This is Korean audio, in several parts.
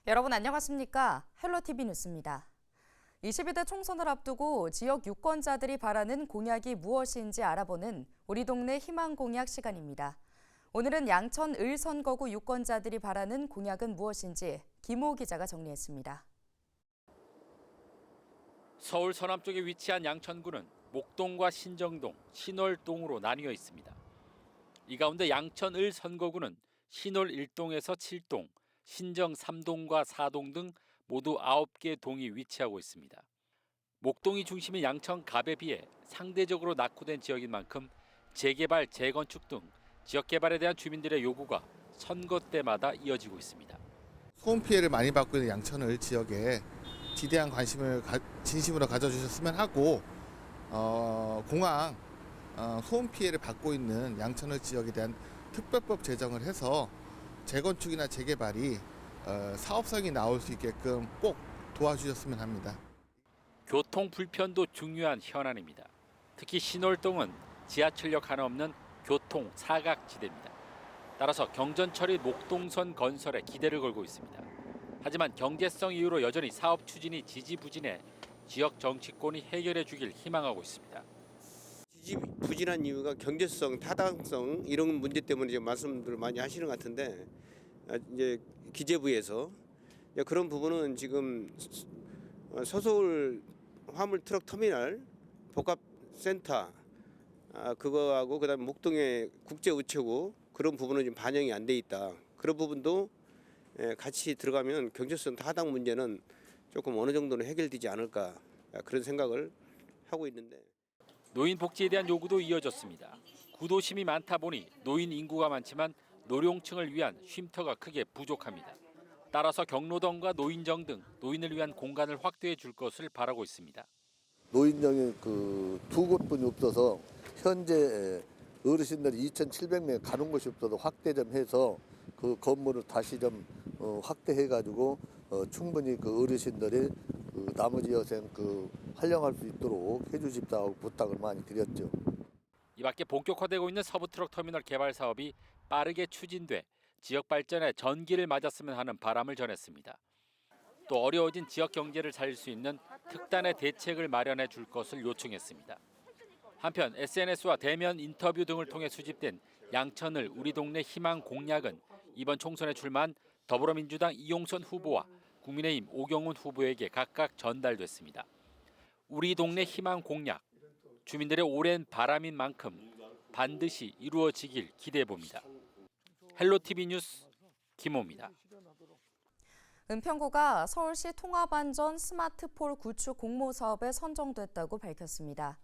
여러분 안녕하십니까? 헬로티비 뉴스입니다. 22대 총선을 앞두고 지역 유권자들이 바라는 공약이 무엇인지 알아보는 우리 동네 희망 공약 시간입니다. 오늘은 양천 을 선거구 유권자들이 바라는 공약은 무엇인지 김호 기자가 정리했습니다. 서울 서남쪽에 위치한 양천구는 목동과 신정동, 신월동으로 나뉘어 있습니다. 이 가운데 양천 을 선거구는 신월 1동에서 7동, 신정 3동과 4동 등 모두 9개 동이 위치하고 있습니다. 목동이 중심인 양천갑에 비해 상대적으로 낙후된 지역인 만큼 재개발, 재건축 등 지역 개발에 대한 주민들의 요구가 선거 때마다 이어지고 있습니다. 소음 피해를 많이 받고 있는 양천을 지역에 지대한 관심을 진심으로 가져주셨으면 하고 공항 소음 피해를 받고 있는 양천을 지역에 대한 특별법 제정을 해서 재건축이나 재개발이 사업성이 나올 수 있게끔 꼭 도와주셨으면 합니다. 교통 불편도 중요한 현안입니다. 특히 신월동은 지하철역 하나 없는 교통 사각지대입니다. 따라서 경전철이 목동선 건설에 기대를 걸고 있습니다. 하지만 경제성 이유로 여전히 사업 추진이 지지부진해 지역 정치권이 해결해 주길 희망하고 있습니다. 지지부진한 이유가 경제성, 타당성 이런 문제 때문에 이제 말씀들 많이 하시는 것 같은데 이제 기재부에서 그런 부분은 지금 서서울 화물 트럭 터미널 복합센터 그거하고 그다음에 목동의 국제 우체국 그런 부분은 좀 반영이 안 돼 있다. 그런 부분도 같이 들어가면 경제성 타당 문제는 조금 어느 정도는 해결되지 않을까 그런 생각을 하고 있는데. 노인 복지에 대한 요구도 이어졌습니다. 구도심이 많다 보니 노인 인구가 많지만 노령층을 위한 쉼터가 크게 부족합니다. 따라서 경로당과 노인정 등 노인을 위한 공간을 확대해 줄 것을 바라고 있습니다. 노인정이 두 곳뿐이 없어서 현재 어르신들이 2,700명 가는 곳이 없어서 확대 좀 해서 그 건물을 다시 좀 확대해가지고 충분히 그 어르신들이 나머지 여생 활용할 수 있도록 해주십사고 부탁을 많이 드렸죠. 이 밖에 본격화되고 있는 서부트럭 터미널 개발 사업이 빠르게 추진돼 지역 발전에 전기를 맞았으면 하는 바람을 전했습니다. 또 어려워진 지역 경제를 살릴 수 있는 특단의 대책을 마련해 줄 것을 요청했습니다. 한편 SNS와 대면 인터뷰 등을 통해 수집된 양천을 우리 동네 희망 공약은 이번 총선에 출마한 더불어민주당 이용선 후보와 국민의힘 오경훈 후보에게 각각 전달됐습니다. 우리 동네 희망 공약, 주민들의 오랜 바람인 만큼 반드시 이루어지길 기대해 봅니다. 헬로티비 뉴스 김호입니다. 은평구가 서울시 통합안전 스마트폴 구축 공모 사업에 선정됐다고 밝혔습니다.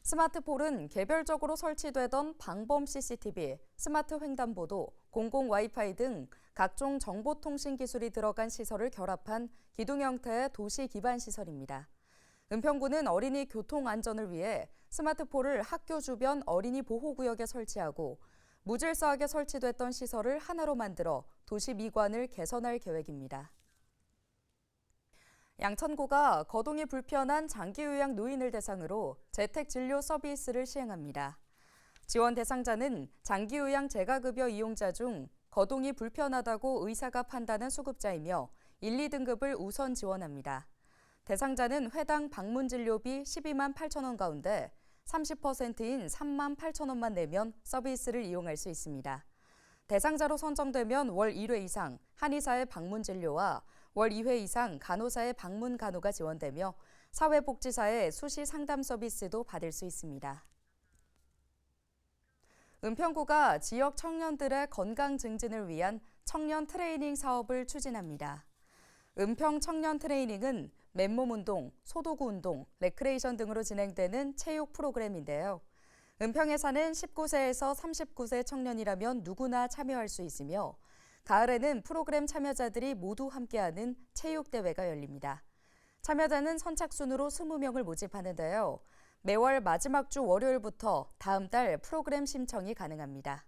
스마트폴은 개별적으로 설치되던 방범 CCTV, 스마트 횡단보도, 공공 와이파이 등 각종 정보통신 기술이 들어간 시설을 결합한 기둥 형태의 도시 기반 시설입니다. 은평구는 어린이 교통 안전을 위해 스마트폴을 학교 주변 어린이 보호구역에 설치하고 무질서하게 설치됐던 시설을 하나로 만들어 도시 미관을 개선할 계획입니다. 양천구가 거동이 불편한 장기요양 노인을 대상으로 재택 진료 서비스를 시행합니다. 지원 대상자는 장기요양 재가급여 이용자 중 거동이 불편하다고 의사가 판단한 수급자이며 1, 2등급을 우선 지원합니다. 대상자는 회당 방문 진료비 12만 8천 원 가운데 30%인 3만 8천 원만 내면 서비스를 이용할 수 있습니다. 대상자로 선정되면 월 1회 이상 한의사의 방문 진료와 월 2회 이상 간호사의 방문 간호가 지원되며 사회복지사의 수시 상담 서비스도 받을 수 있습니다. 은평구가 지역 청년들의 건강 증진을 위한 청년 트레이닝 사업을 추진합니다. 은평 청년 트레이닝은 맨몸 운동, 소도구 운동, 레크레이션 등으로 진행되는 체육 프로그램인데요. 은평에 사는 19세에서 39세 청년이라면 누구나 참여할 수 있으며 가을에는 프로그램 참여자들이 모두 함께하는 체육대회가 열립니다. 참여자는 선착순으로 20명을 모집하는데요. 매월 마지막 주 월요일부터 다음 달 프로그램 신청이 가능합니다.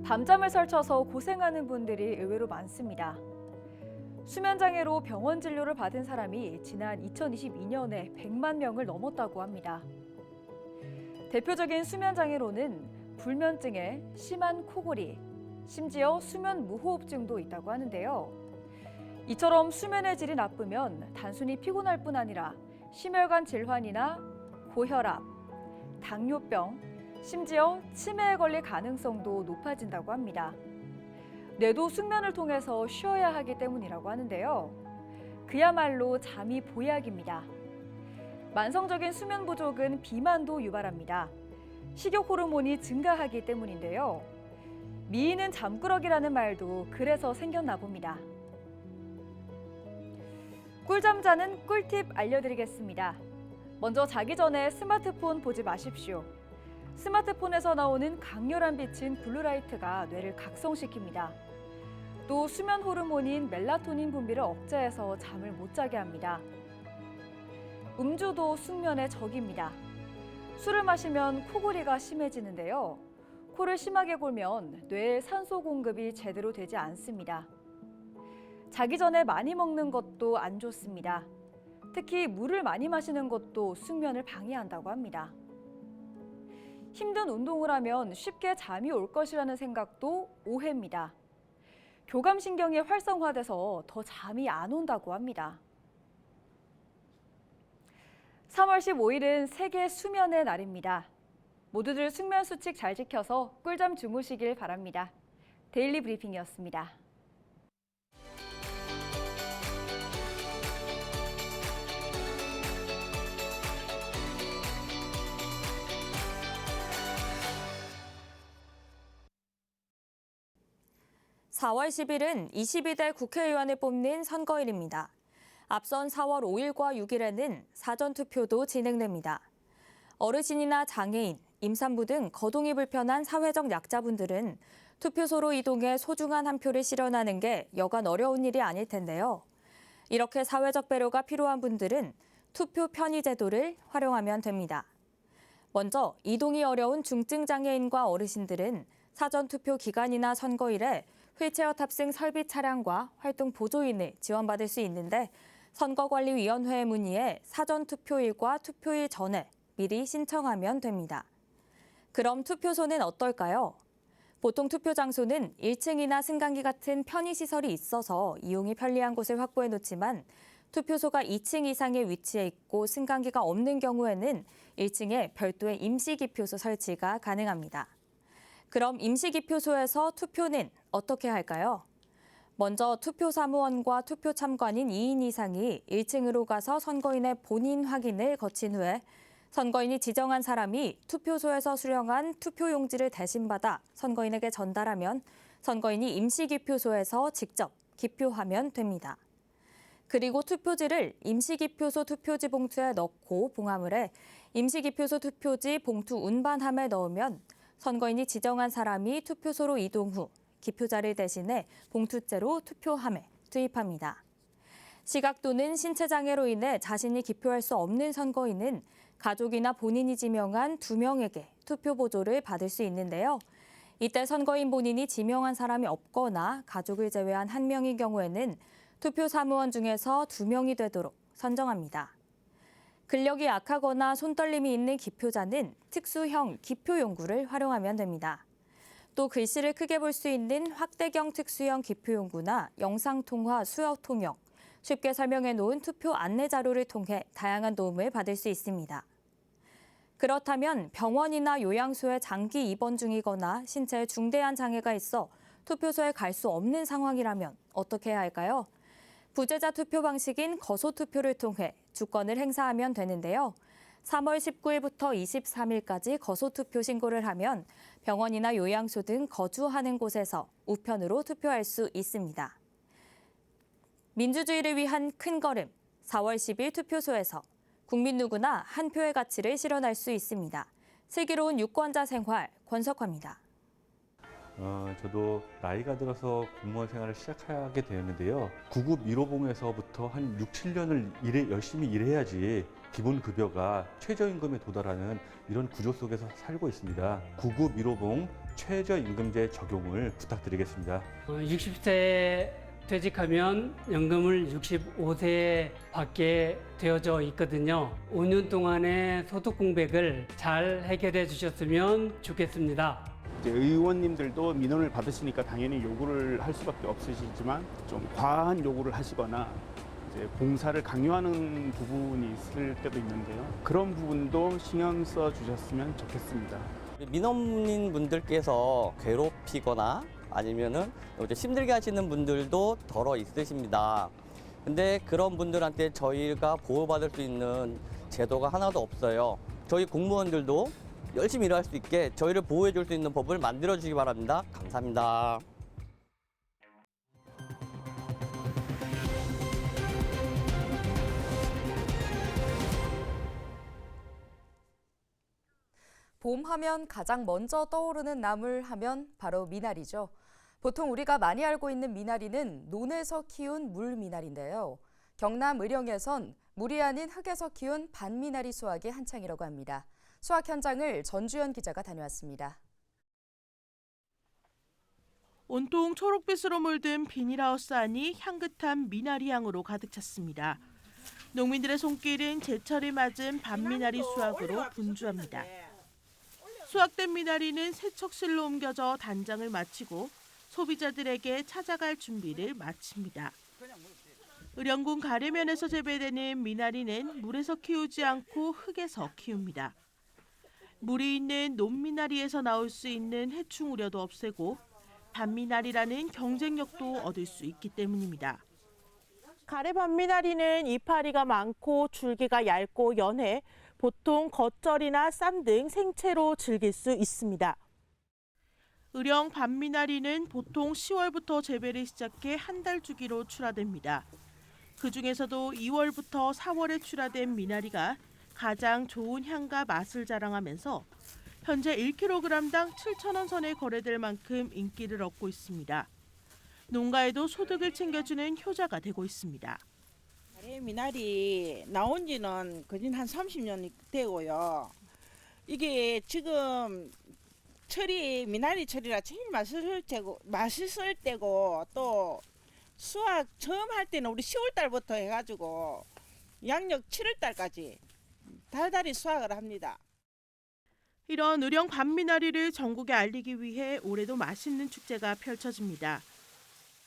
밤잠을 설쳐서 고생하는 분들이 의외로 많습니다. 수면장애로 병원 진료를 받은 사람이 지난 2022년에 100만 명을 넘었다고 합니다. 대표적인 수면장애로는 불면증에 심한 코골이, 심지어 수면 무호흡증도 있다고 하는데요. 이처럼 수면의 질이 나쁘면 단순히 피곤할 뿐 아니라 심혈관 질환이나 고혈압, 당뇨병, 심지어 치매에 걸릴 가능성도 높아진다고 합니다. 뇌도 숙면을 통해서 쉬어야 하기 때문이라고 하는데요. 그야말로 잠이 보약입니다. 만성적인 수면 부족은 비만도 유발합니다. 식욕 호르몬이 증가하기 때문인데요. 미인은 잠꾸러기라는 말도 그래서 생겼나 봅니다. 꿀잠 자는 꿀팁 알려드리겠습니다. 먼저 자기 전에 스마트폰 보지 마십시오. 스마트폰에서 나오는 강렬한 빛인 블루라이트가 뇌를 각성시킵니다. 또 수면 호르몬인 멜라토닌 분비를 억제해서 잠을 못 자게 합니다. 음주도 숙면의 적입니다. 술을 마시면 코골이가 심해지는데요. 코를 심하게 골면 뇌에 산소 공급이 제대로 되지 않습니다. 자기 전에 많이 먹는 것도 안 좋습니다. 특히 물을 많이 마시는 것도 숙면을 방해한다고 합니다. 힘든 운동을 하면 쉽게 잠이 올 것이라는 생각도 오해입니다. 교감신경이 활성화돼서 더 잠이 안 온다고 합니다. 3월 15일은 세계 수면의 날입니다. 모두들 숙면 수칙 잘 지켜서 꿀잠 주무시길 바랍니다. 데일리 브리핑이었습니다. (4월 10일은) 22대 국회의원을 뽑는 선거일입니다. 앞선 4월 5일과 6일에는 사전투표도 진행됩니다. 어르신이나 장애인, 임산부 등 거동이 불편한 사회적 약자분들은 투표소로 이동해 소중한 한 표를 실현하는 게 여간 어려운 일이 아닐 텐데요. 이렇게 사회적 배려가 필요한 분들은 투표 편의 제도를 활용하면 됩니다. 먼저 이동이 어려운 중증장애인과 어르신들은 사전투표 기간이나 선거일에 휠체어 탑승 설비 차량과 활동 보조인을 지원받을 수 있는데 선거관리위원회에 문의해 사전투표일과 투표일 전에 미리 신청하면 됩니다. 그럼 투표소는 어떨까요? 보통 투표 장소는 1층이나 승강기 같은 편의시설이 있어서 이용이 편리한 곳을 확보해 놓지만 투표소가 2층 이상에 위치해 있고 승강기가 없는 경우에는 1층에 별도의 임시기표소 설치가 가능합니다. 그럼 임시기표소에서 투표는 어떻게 할까요? 먼저 투표 사무원과 투표 참관인 2인 이상이 1층으로 가서 선거인의 본인 확인을 거친 후에 선거인이 지정한 사람이 투표소에서 수령한 투표용지를 대신받아 선거인에게 전달하면 선거인이 임시기표소에서 직접 기표하면 됩니다. 그리고 투표지를 임시기표소 투표지 봉투에 넣고 봉함을 해 임시기표소 투표지 봉투 운반함에 넣으면 선거인이 지정한 사람이 투표소로 이동 후 기표자를 대신해 봉투째로 투표함에 투입합니다. 시각 또는 신체 장애로 인해 자신이 기표할 수 없는 선거인은 가족이나 본인이 지명한 2명에게 투표 보조를 받을 수 있는데요. 이때 선거인 본인이 지명한 사람이 없거나 가족을 제외한 1명인 경우에는 투표 사무원 중에서 2명이 되도록 선정합니다. 근력이 약하거나 손떨림이 있는 기표자는 특수형 기표용구를 활용하면 됩니다. 또 글씨를 크게 볼 수 있는 확대경 특수형 기표용구나 영상통화 수어 통역, 쉽게 설명해 놓은 투표 안내 자료를 통해 다양한 도움을 받을 수 있습니다. 그렇다면 병원이나 요양소에 장기 입원 중이거나 신체에 중대한 장애가 있어 투표소에 갈 수 없는 상황이라면 어떻게 해야 할까요? 부재자 투표 방식인 거소투표를 통해 주권을 행사하면 되는데요. 3월 19일부터 23일까지 거소투표 신고를 하면 병원이나 요양소 등 거주하는 곳에서 우편으로 투표할 수 있습니다. 민주주의를 위한 큰 걸음, 4월 10일 투표소에서 국민 누구나 한 표의 가치를 실현할 수 있습니다. 슬기로운 유권자 생활, 권석화입니다. 저도 나이가 들어서 공무원 생활을 시작하게 되었는데요. 구급 1호봉에서부터 한 6, 7년을 열심히 일해야지 기본 급여가 최저임금에 도달하는 이런 구조 속에서 살고 있습니다. 9급 1호봉 최저임금제 적용을 부탁드리겠습니다. 60세 퇴직하면 연금을 65세에 받게 되어져 있거든요. 5년 동안의 소득 공백을 잘 해결해 주셨으면 좋겠습니다. 이제 의원님들도 민원을 받으시니까 당연히 요구를 할 수밖에 없으시지만 좀 과한 요구를 하시거나 이제 봉사를 강요하는 부분이 있을 때도 있는데요. 그런 부분도 신경 써 주셨으면 좋겠습니다. 민원인 분들께서 괴롭히거나 아니면은 이제 힘들게 하시는 분들도 덜어 있으십니다. 근데 그런 분들한테 저희가 보호받을 수 있는 제도가 하나도 없어요. 저희 공무원들도 열심히 일할 수 있게 저희를 보호해 줄 수 있는 법을 만들어 주시기 바랍니다. 감사합니다. 봄 하면 가장 먼저 떠오르는 나물 하면 바로 미나리죠. 보통 우리가 많이 알고 있는 미나리는 논에서 키운 물미나리인데요. 경남 의령에선 물이 아닌 흙에서 키운 반미나리 수확이 한창이라고 합니다. 수확 현장을 전주현 기자가 다녀왔습니다. 온통 초록빛으로 물든 비닐하우스 안이 향긋한 미나리 향으로 가득 찼습니다. 농민들의 손길은 제철을 맞은 반미나리 수확으로 분주합니다. 수확된 미나리는 세척실로 옮겨져 단장을 마치고 소비자들에게 찾아갈 준비를 마칩니다. 의령군 가래면에서 재배되는 미나리는 물에서 키우지 않고 흙에서 키웁니다. 물이 있는 논미나리에서 나올 수 있는 해충 우려도 없애고 반미나리라는 경쟁력도 얻을 수 있기 때문입니다. 가래 반미나리는 이파리가 많고 줄기가 얇고 연해 보통 겉절이나 쌈 등 생채로 즐길 수 있습니다. 의령 반미나리는 보통 10월부터 재배를 시작해 한 달 주기로 출하됩니다. 그중에서도 2월부터 4월에 출하된 미나리가 가장 좋은 향과 맛을 자랑하면서 현재 1kg당 7,000원 선에 거래될 만큼 인기를 얻고 있습니다. 농가에도 소득을 챙겨주는 효자가 되고 있습니다. 미나리 나온 지는 거진 한 30년 되고요. 이게 지금 철이 미나리 철이라 제일 맛있을 때고 또 수확 처음 할 때는 우리 10월 달부터 해가지고 양력 7월 달까지 달달이 수확을 합니다. 이런 의령 반미나리를 전국에 알리기 위해 올해도 맛있는 축제가 펼쳐집니다.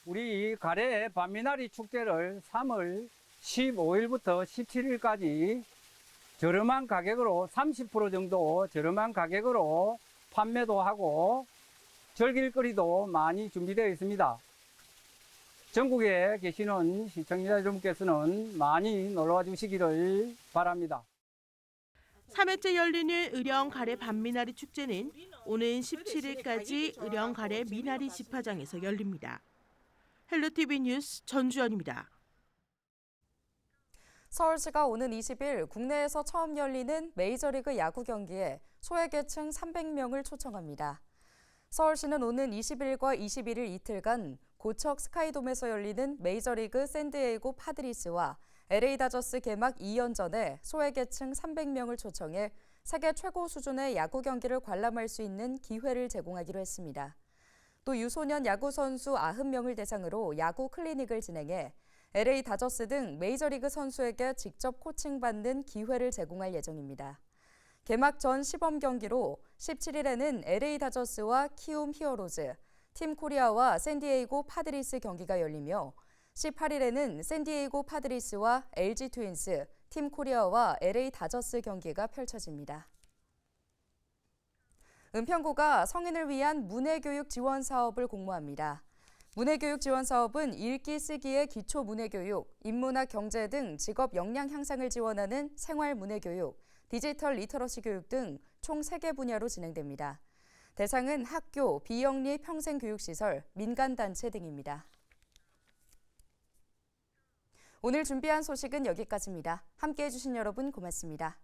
우리 가래 반미나리 축제를 3월 15일부터 17일까지 저렴한 가격으로 30% 정도 저렴한 가격으로 판매도 하고 즐길거리도 많이 준비되어 있습니다. 전국에 계시는 시청자 여러분께서는 많이 놀러와 주시기를 바랍니다. 3회째 열리는 의령 가래 반미나리 축제는 오는 17일까지 의령 가래 미나리 집화장에서 열립니다. 헬로티비 뉴스 전주현입니다. 서울시가 오는 20일 국내에서 처음 열리는 메이저리그 야구 경기에 소외계층 300명을 초청합니다. 서울시는 오는 20일과 21일 이틀간 고척 스카이돔에서 열리는 메이저리그 샌디에이고 파드리스와 LA 다저스 개막 2연전에 소외계층 300명을 초청해 세계 최고 수준의 야구 경기를 관람할 수 있는 기회를 제공하기로 했습니다. 또 유소년 야구 선수 90명을 대상으로 야구 클리닉을 진행해 LA 다저스 등 메이저리그 선수에게 직접 코칭받는 기회를 제공할 예정입니다. 개막 전 시범 경기로 17일에는 LA 다저스와 키움 히어로즈, 팀 코리아와 샌디에이고 파드리스 경기가 열리며 18일에는 샌디에이고 파드리스와 LG 트윈스, 팀 코리아와 LA 다저스 경기가 펼쳐집니다. 은평구가 성인을 위한 문해교육 지원 사업을 공모합니다. 문해교육 지원 사업은 읽기 쓰기의 기초 문해교육, 인문학 경제 등 직업 역량 향상을 지원하는 생활 문해교육, 디지털 리터러시 교육 등 총 3개 분야로 진행됩니다. 대상은 학교, 비영리 평생교육시설, 민간단체 등입니다. 오늘 준비한 소식은 여기까지입니다. 함께해 주신 여러분 고맙습니다.